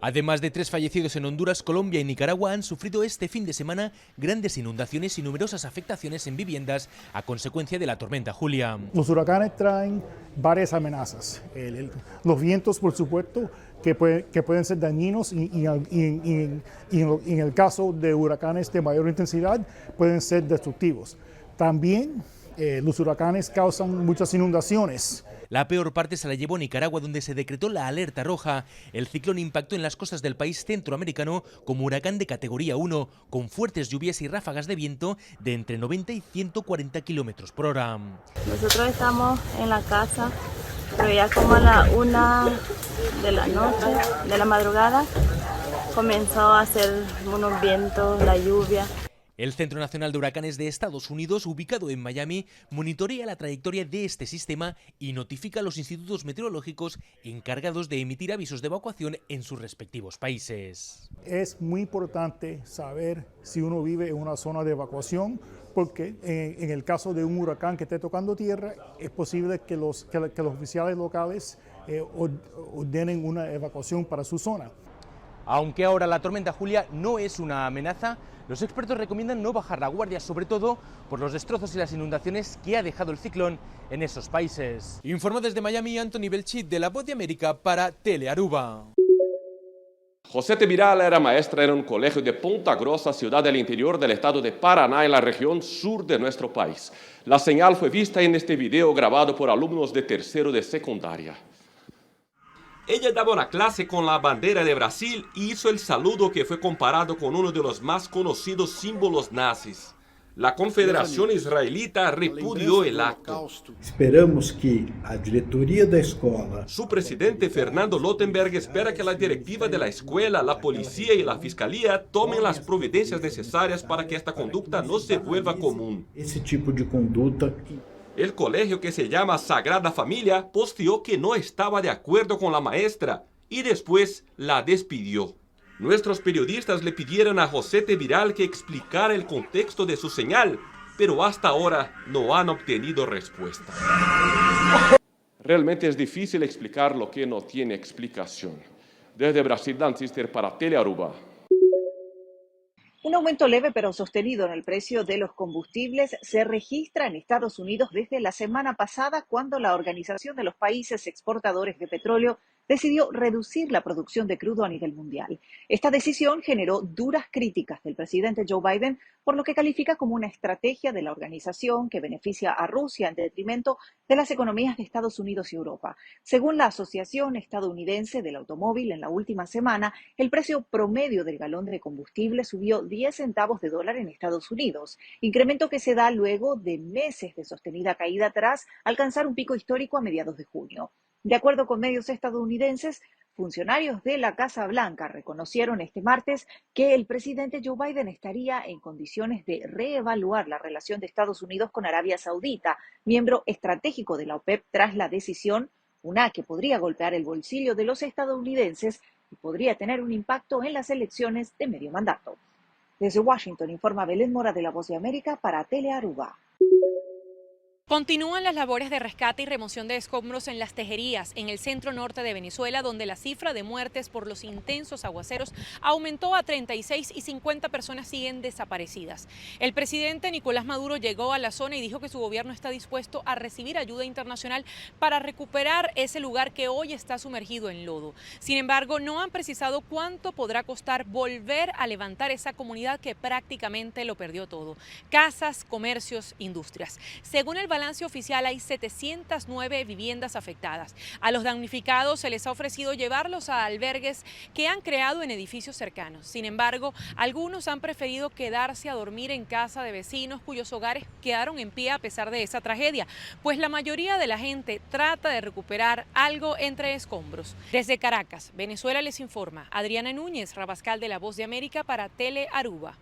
Además de 3 fallecidos en Honduras, Colombia y Nicaragua han sufrido este fin de semana grandes inundaciones y numerosas afectaciones en viviendas a consecuencia de la tormenta Julia. Los huracanes traen varias amenazas. Los vientos, por supuesto, que pueden ser dañinos y en el caso de huracanes de mayor intensidad pueden ser destructivos. También los huracanes causan muchas inundaciones. La peor parte se la llevó Nicaragua, donde se decretó la alerta roja. El ciclón impactó en las costas del país centroamericano como huracán de categoría 1, con fuertes lluvias y ráfagas de viento de entre 90 y 140 kilómetros por hora. Nosotros estamos en la casa, pero ya como a la 1 de la noche, de la madrugada, comenzó a hacer unos vientos, la lluvia. El Centro Nacional de Huracanes de Estados Unidos, ubicado en Miami, monitorea la trayectoria de este sistema y notifica a los institutos meteorológicos encargados de emitir avisos de evacuación en sus respectivos países. Es muy importante saber si uno vive en una zona de evacuación, porque en el caso de un huracán que esté tocando tierra, es posible que los oficiales locales ordenen una evacuación para su zona. Aunque ahora la tormenta Julia no es una amenaza, los expertos recomiendan no bajar la guardia, sobre todo por los destrozos y las inundaciones que ha dejado el ciclón en esos países. Informó desde Miami Anthony Belchit, de La Voz de América, para Telearuba. Josete Viral era maestra en un colegio de Ponta Grossa, ciudad del interior del estado de Paraná, en la región sur de nuestro país. La señal fue vista en este video grabado por alumnos de tercero de secundaria. Ella daba una clase con la bandera de Brasil y hizo el saludo que fue comparado con uno de los más conocidos símbolos nazis. La Confederación Israelita repudió el acto. Esperamos que a diretoria da escola... Su presidente, Fernando Lottenberg, espera que la directiva de la escuela, la policía y la fiscalía tomen las providencias necesarias para que esta conducta no se vuelva común. Ese tipo de conduta... El colegio, que se llama Sagrada Familia, posteó que no estaba de acuerdo con la maestra y después la despidió. Nuestros periodistas le pidieron a Josete Viral que explicara el contexto de su señal, pero hasta ahora no han obtenido respuesta. Realmente es difícil explicar lo que no tiene explicación. Desde Brasil, Dan Sister para Telearuba. Un aumento leve pero sostenido en el precio de los combustibles se registra en Estados Unidos desde la semana pasada, cuando la Organización de los Países Exportadores de Petróleo decidió reducir la producción de crudo a nivel mundial. Esta decisión generó duras críticas del presidente Joe Biden, por lo que califica como una estrategia de la organización que beneficia a Rusia en detrimento de las economías de Estados Unidos y Europa. Según la Asociación Estadounidense del Automóvil, en la última semana, el precio promedio del galón de combustible subió 10 centavos de dólar en Estados Unidos, incremento que se da luego de meses de sostenida caída tras alcanzar un pico histórico a mediados de junio. De acuerdo con medios estadounidenses, funcionarios de la Casa Blanca reconocieron este martes que el presidente Joe Biden estaría en condiciones de reevaluar la relación de Estados Unidos con Arabia Saudita, miembro estratégico de la OPEP, tras la decisión, una que podría golpear el bolsillo de los estadounidenses y podría tener un impacto en las elecciones de medio mandato. Desde Washington informa Belén Mora, de La Voz de América, para Telearuba. Continúan las labores de rescate y remoción de escombros en Las Tejerías, en el centro norte de Venezuela, donde la cifra de muertes por los intensos aguaceros aumentó a 36 y 50 personas siguen desaparecidas. El presidente Nicolás Maduro llegó a la zona y dijo que su gobierno está dispuesto a recibir ayuda internacional para recuperar ese lugar que hoy está sumergido en lodo. Sin embargo, no han precisado cuánto podrá costar volver a levantar esa comunidad que prácticamente lo perdió todo: casas, comercios, industrias. Según el balance oficial, hay 709 viviendas afectadas. A los damnificados se les ha ofrecido llevarlos a albergues que han creado en edificios cercanos. Sin embargo, algunos han preferido quedarse a dormir en casa de vecinos cuyos hogares quedaron en pie a pesar de esa tragedia, pues la mayoría de la gente trata de recuperar algo entre escombros. Desde Caracas, Venezuela, les informa Adriana Núñez Rabascal, de La Voz de América, para Telearuba.